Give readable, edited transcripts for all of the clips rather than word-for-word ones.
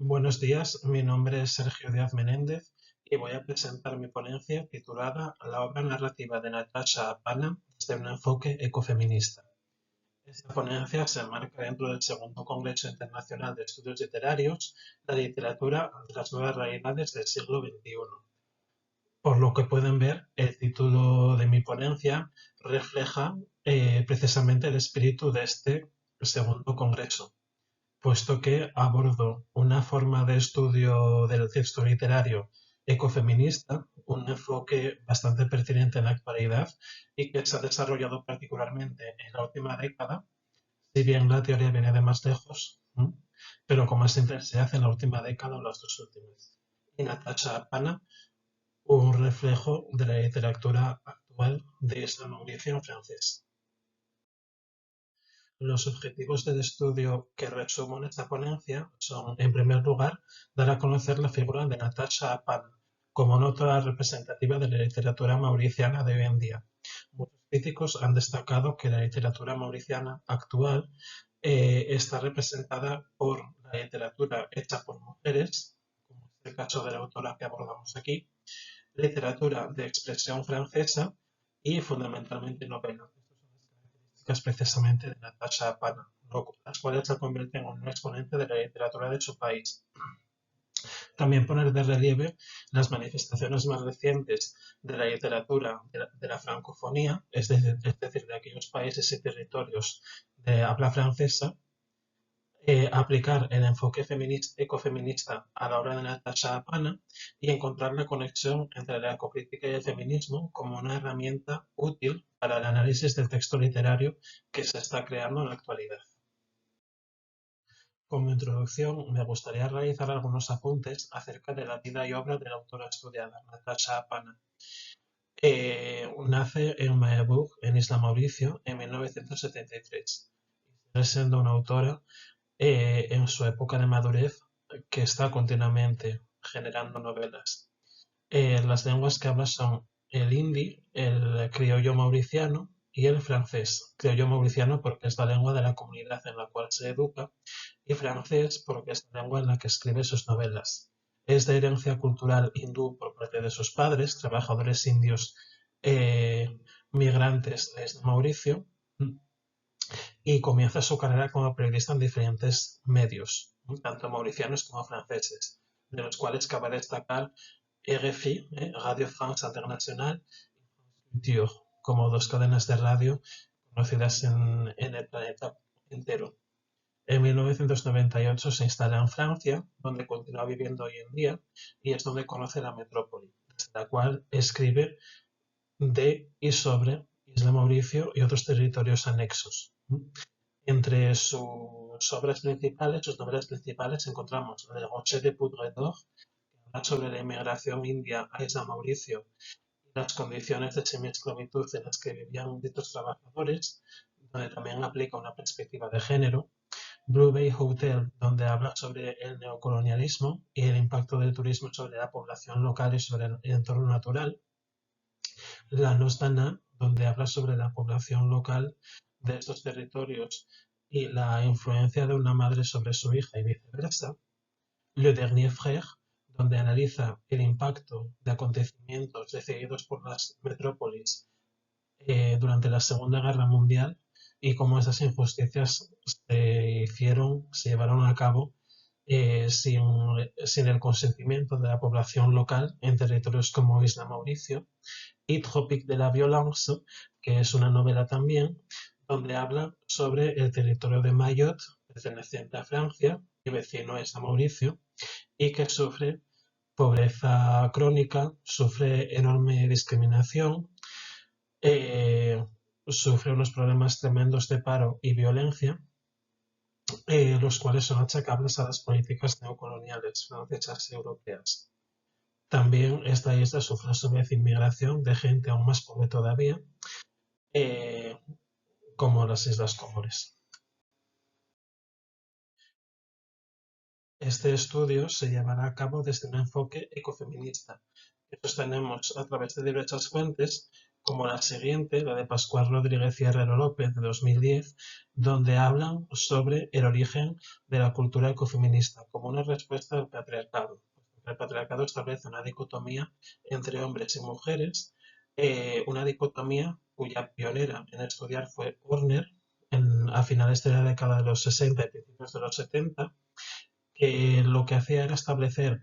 Buenos días, mi nombre es Sergio Díaz Menéndez y voy a presentar mi ponencia titulada La obra narrativa de Natasha Apana desde un enfoque ecofeminista. Esta ponencia se enmarca dentro del segundo Congreso Internacional de Estudios Literarios, la literatura de las nuevas realidades del siglo XXI. Por lo que pueden ver, el título de mi ponencia refleja precisamente el espíritu de este segundo Congreso, puesto que abordo una forma de estudio del texto literario ecofeminista, un enfoque bastante pertinente en la actualidad y que se ha desarrollado particularmente en la última década, si bien la teoría viene de más lejos, pero con más intensidad en la última década o las dos últimas. Y Natasha Pana, un reflejo de la literatura actual de esta Mauricio en francés. Los objetivos del estudio que resumo en esta ponencia son, en primer lugar, dar a conocer la figura de Natasha Apan como nota representativa de la literatura mauriciana de hoy en día. Muchos críticos han destacado que la literatura mauriciana actual está representada por la literatura hecha por mujeres, como es el caso de la autora que abordamos aquí, literatura de expresión francesa y fundamentalmente novela. Precisamente de Natasha Pana, las cuales la convierten en un exponente de la literatura de su país. También poner de relieve las manifestaciones más recientes de la literatura de la francofonía, es decir, de aquellos países y territorios de habla francesa, aplicar el enfoque ecofeminista a la obra de Natasha Pana y encontrar la conexión entre la ecocrítica y el feminismo como una herramienta útil para el análisis del texto literario que se está creando en la actualidad. Como introducción, me gustaría realizar algunos apuntes acerca de la vida y obra de la autora estudiada, Natasha Apana. Nace en Maerburg, en Isla Mauricio, en 1973, siendo una autora en su época de madurez que está continuamente generando novelas. Las lenguas que habla son el hindi, el criollo mauriciano y el francés. Criollo mauriciano porque es la lengua de la comunidad en la cual se educa y francés porque es la lengua en la que escribe sus novelas. Es de herencia cultural hindú por parte de sus padres, trabajadores indios migrantes desde Mauricio, y comienza su carrera como periodista en diferentes medios, tanto mauricianos como franceses, de los cuales cabe destacar RFI, Radio France Internationale, y como dos cadenas de radio conocidas en el planeta entero. En 1998 se instala en Francia, donde continúa viviendo hoy en día, y es donde conoce la metrópoli, desde la cual escribe de y sobre Isla Mauricio y otros territorios anexos. Entre sus obras principales, sus novelas principales, encontramos la de Rocher de Poudre-d'Or, que habla sobre la inmigración india a Isla Mauricio y las condiciones de semi-esclavitud en las que vivían dichos trabajadores, donde también aplica una perspectiva de género. Blue Bay Hotel, donde habla sobre el neocolonialismo y el impacto del turismo sobre la población local y sobre el entorno natural. La Nostana, donde habla sobre la población local de estos territorios y la influencia de una madre sobre su hija y viceversa. Le Dernier Frère, donde analiza el impacto de acontecimientos decididos por las metrópolis durante la Segunda Guerra Mundial y cómo esas injusticias se llevaron a cabo sin el consentimiento de la población local en territorios como Isla Mauricio, y Tropique de la Violence, que es una novela también, donde habla sobre el territorio de Mayotte, perteneciente a Francia y vecino es a Mauricio, y que sufre pobreza crónica, sufre enorme discriminación, eh, sufre unos problemas tremendos de paro y violencia, los cuales son achacables a las políticas neocoloniales francesas y europeas. También esta isla sufre a su vez inmigración de gente aún más pobre todavía, eh, como las Islas Comores. Este estudio se llevará a cabo desde un enfoque ecofeminista que sostenemos a través de diversas fuentes como la siguiente, la de Pascual Rodríguez y Herrero López de 2010, donde hablan sobre el origen de la cultura ecofeminista como una respuesta al patriarcado. El patriarcado establece una dicotomía entre hombres y mujeres, una dicotomía cuya pionera en estudiar fue Horner a finales de la década de los 60 y principios de los 70, que lo que hacía era establecer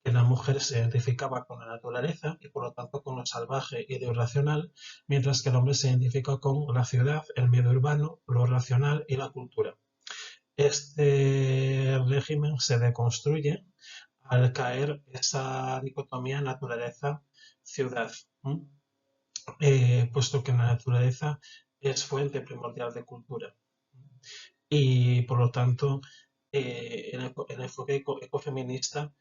que la mujer se identificaba con la naturaleza y por lo tanto con lo salvaje y lo irracional, mientras que el hombre se identifica con la ciudad, el medio urbano, lo racional y la cultura. Este régimen se deconstruye al caer esa dicotomía naturaleza-ciudad, puesto que la naturaleza es fuente primordial de cultura y por lo tanto el enfoque ecofeminista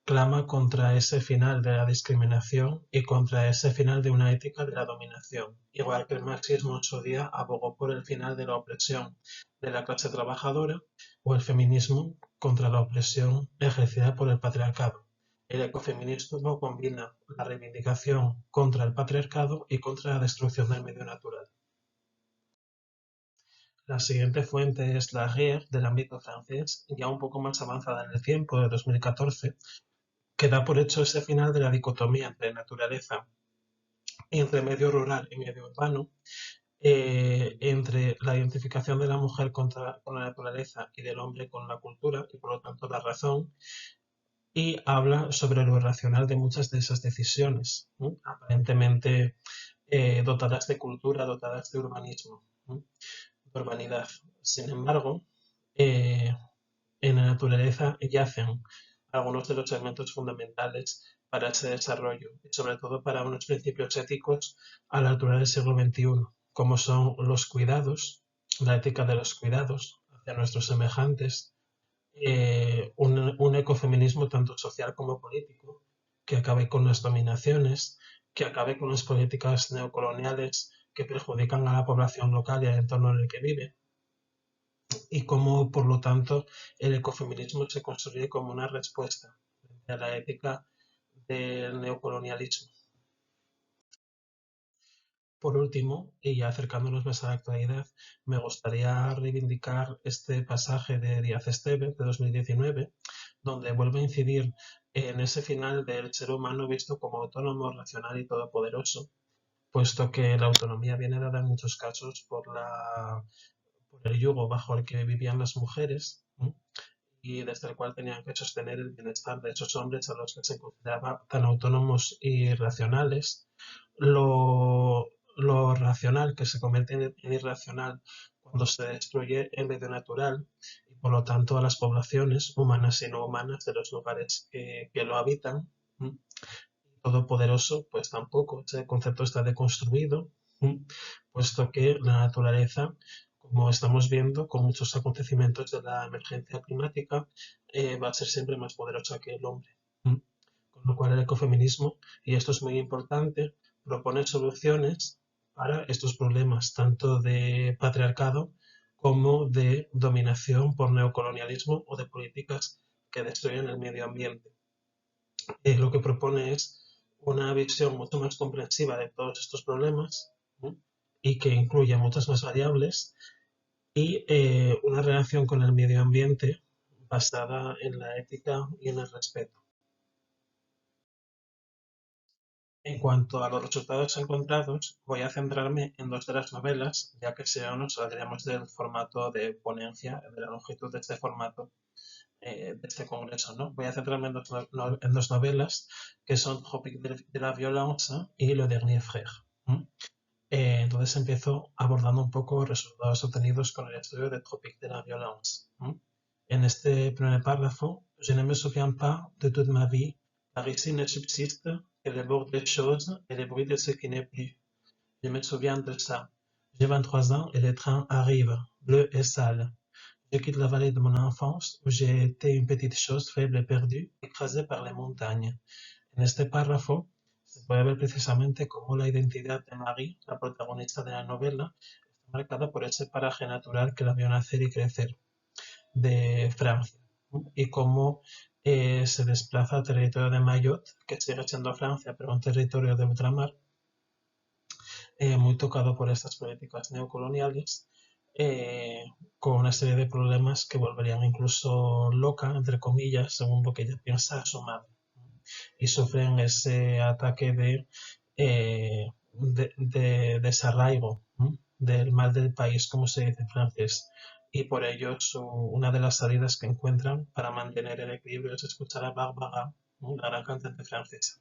clama contra ese final de la discriminación y contra ese final de una ética de la dominación, igual que el marxismo en su día abogó por el final de la opresión de la clase trabajadora o el feminismo contra la opresión ejercida por el patriarcado. El ecofeminismo combina la reivindicación contra el patriarcado y contra la destrucción del medio natural. La siguiente fuente es la Guerre del ámbito francés, ya un poco más avanzada en el tiempo, de 2014, que da por hecho ese final de la dicotomía entre naturaleza y entre medio rural y medio urbano, entre la identificación de la mujer con la naturaleza y del hombre con la cultura y por lo tanto la razón, y habla sobre lo irracional de muchas de esas decisiones, ¿no? Aparentemente dotadas de cultura, dotadas de urbanismo, ¿no? De urbanidad. Sin embargo, eh, en la naturaleza yacen algunos de los elementos fundamentales para ese desarrollo y sobre todo para unos principios éticos a la altura del siglo XXI, como son los cuidados, la ética de los cuidados hacia nuestros semejantes, un ecofeminismo tanto social como político, que acabe con las dominaciones, que acabe con las políticas neocoloniales que perjudican a la población local y al entorno en el que vive, y cómo, por lo tanto, el ecofeminismo se construye como una respuesta a la ética del neocolonialismo. Por último, y ya acercándonos más a la actualidad, me gustaría reivindicar este pasaje de Díaz Esteve de 2019, donde vuelve a incidir en ese final del ser humano visto como autónomo, racional y todopoderoso, puesto que la autonomía viene dada en muchos casos por el yugo bajo el que vivían las mujeres, ¿no? Y desde el cual tenían que sostener el bienestar de esos hombres a los que se consideraba tan autónomos y racionales. Lo racional que se convierte en irracional cuando se destruye el medio natural y por lo tanto a las poblaciones humanas y no humanas de los lugares que lo habitan. Todopoderoso, pues tampoco, ese concepto está deconstruido, puesto que la naturaleza, como estamos viendo con muchos acontecimientos de la emergencia climática, va a ser siempre más poderosa que el hombre. Con lo cual el ecofeminismo, y esto es muy importante, propone soluciones para estos problemas, tanto de patriarcado como de dominación por neocolonialismo o de políticas que destruyen el medio ambiente. Lo que propone es una visión mucho más comprensiva de todos estos problemas, ¿no? Y que incluya muchas más variables y una relación con el medio ambiente basada en la ética y en el respeto. En cuanto a los resultados encontrados, voy a centrarme en dos de las novelas, ya que si no nos saldríamos del formato de ponencia, de la longitud de este formato de este congreso, ¿no? Voy a centrarme en dos novelas que son Tropique de la Violence y Le Dernier Frère. Entonces empiezo abordando un poco resultados obtenidos con el estudio de Tropique de la Violence. En este primer párrafo, je ne me souviens pas de toute ma vie, car ici ne subsiste que le bord des choses et les bruits de ce qui n'est plus. Je me souviens de ça. J'ai 23 ans et le train arrive, bleu et sale. Je quitte la vallée de mon enfance où j'ai été une petite chose faible et perdue, écrasée par les montagnes. En este párrafo se puede ver precisamente cómo la identidad de Marie, la protagonista de la novela, está marcada por ese paraje natural que la vio nacer y crecer de Francia, ¿no? Y cómo se desplaza al territorio de Mayotte, que sigue siendo Francia, pero un territorio de ultramar, muy tocado por estas políticas neocoloniales, eh, con una serie de problemas que volverían incluso loca, entre comillas, según lo que ella piensa, a su madre. Y sufren ese ataque de desarraigo, ¿no? Del mal del país, como se dice en francés. Y por ello una de las salidas que encuentran para mantener el equilibrio es escuchar a Barbara, ¿no? La gran cantante francesa.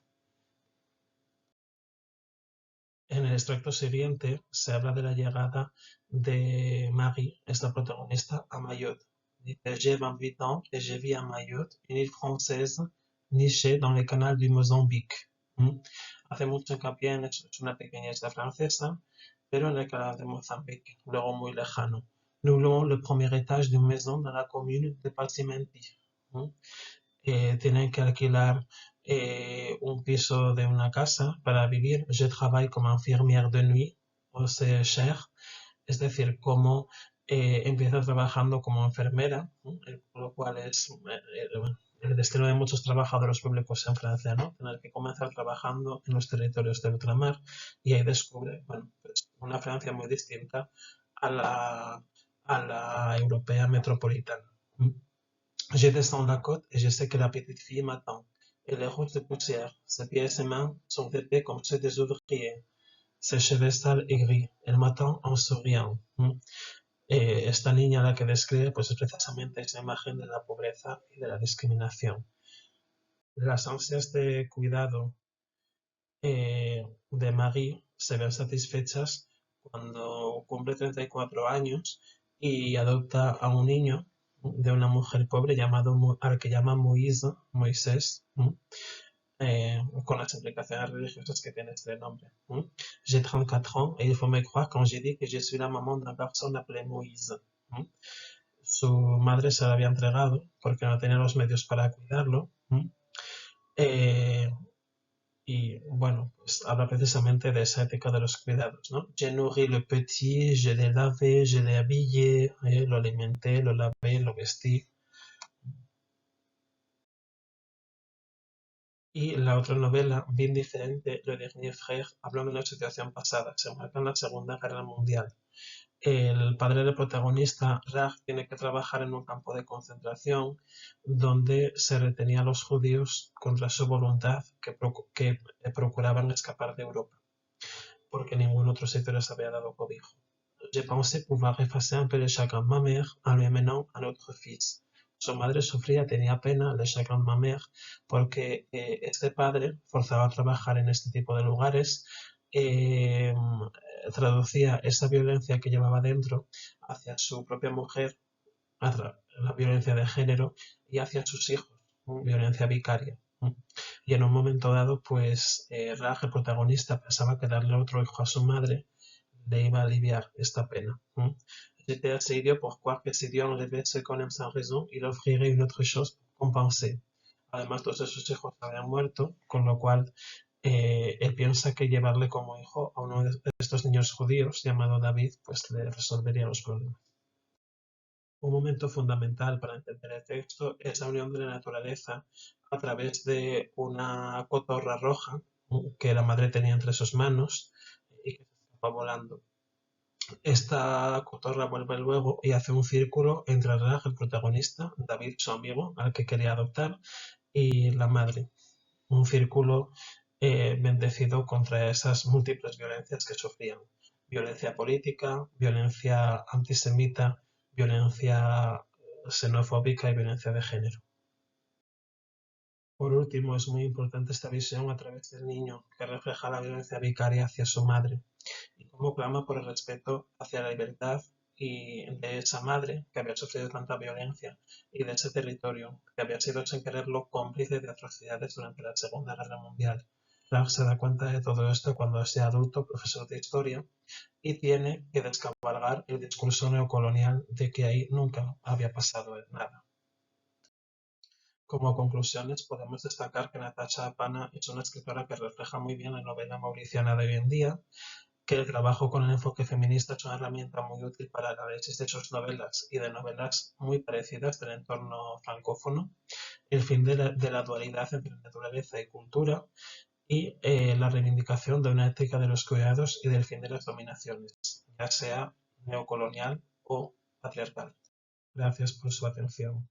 En el extracto siguiente se habla de la llegada de Marie, es la protagonista, a Mayotte. Dice, j'ai 28 ans et je vis à Mayotte, une île française nichée dans le canal du Mozambique. ¿Mm? Hace mucho hincapié en eso, es una pequeña isla francesa, pero en el canal de Mozambique, luego muy lejano. Nous louons le premier étage d'une maison dans la commune de Parsimenti. ¿Mm? Tienen que alquilar un piso de una casa para vivir. Je travaille comme infirmière de nuit, o c'est cher, es decir, como empieza trabajando como enfermera, ¿no? Por lo cual es el destino de muchos trabajadores públicos en Francia, ¿no? Tener que comenzar trabajando en los territorios de ultramar y ahí descubre, bueno, pues una Francia muy distinta a la europea metropolitana. Je descends la côte et je sais que la petite fille m'attend. Elle est rouge de poussière. Ses pieds et ses mains sont épais comme ceux des ouvriers. Ses cheveux sales et gris. Elle m'attend en souriant. Esta niña la que describe pues es precisamente esa imagen de la pobreza y de la discriminación. Las ansias de cuidado de Marie se ven satisfechas cuando cumple 34 años y adopta a un niño de una mujer pobre al que llama Moisés, con las implicaciones religiosas que tiene este nombre. J'ai 34 ans et il faut me croire quand j'ai dit que je suis la maman d'un garçon appelé Moïse. Su madre se la había entregado porque no tenía los medios para cuidarlo. Eh, y bueno, pues habla precisamente de esa ética de los cuidados, ¿no? Je nourris le petit, je l'ai lavé, je l'ai habillé, lo alimenté, lo lavé, lo vestí. Y la otra novela, bien diferente, Le Dernier Frère, habla de una situación pasada, se marca en la Segunda Guerra Mundial. El padre del protagonista, Raj, tiene que trabajar en un campo de concentración donde se retenía a los judíos contra su voluntad que procuraban escapar de Europa, porque ningún otro sitio les había dado cobijo. Je pensais pouvoir effacer un peu le chagrin de ma mère en lui amenant un autre fils. Su madre sufría, tenía pena, le chagrin de ma mère, porque este padre, forzado a trabajar en este tipo de lugares, traducía esa violencia que llevaba dentro hacia su propia mujer, la violencia de género, y hacia sus hijos, violencia vicaria. Y en un momento dado, pues Raj, el protagonista, pensaba que darle otro hijo a su madre le iba a aliviar esta pena. J'étais assez idiot pour croire que si Dieu enlevait ce qu'on aime sans raison, il offrirait une autre chose pour compenser. Además, todos sus hijos habían muerto, con lo cual él piensa que llevarle como hijo a uno de estos niños judíos llamado David, pues le resolvería los problemas. Un momento fundamental para entender el texto es la unión de la naturaleza a través de una cotorra roja que la madre tenía entre sus manos y que se estaba volando. Esta cotorra vuelve luego y hace un círculo entre Raj, el protagonista, David, su amigo, al que quería adoptar, y la madre. Un círculo bendecido contra esas múltiples violencias que sufrían. Violencia política, violencia antisemita, violencia xenofóbica y violencia de género. Por último, es muy importante esta visión a través del niño, que refleja la violencia vicaria hacia su madre y cómo clama por el respeto hacia la libertad y de esa madre que había sufrido tanta violencia y de ese territorio que había sido sin quererlo cómplice de atrocidades durante la Segunda Guerra Mundial. Raj se da cuenta de todo esto cuando es adulto, profesor de historia, y tiene que descabalgar el discurso neocolonial de que ahí nunca había pasado nada. Como conclusiones, podemos destacar que Natasha Apana es una escritora que refleja muy bien la novela mauriciana de hoy en día, que el trabajo con el enfoque feminista es una herramienta muy útil para el análisis de sus novelas y de novelas muy parecidas del entorno francófono, el fin de la dualidad entre naturaleza y cultura, y la reivindicación de una ética de los cuidados y del fin de las dominaciones, ya sea neocolonial o patriarcal. Gracias por su atención.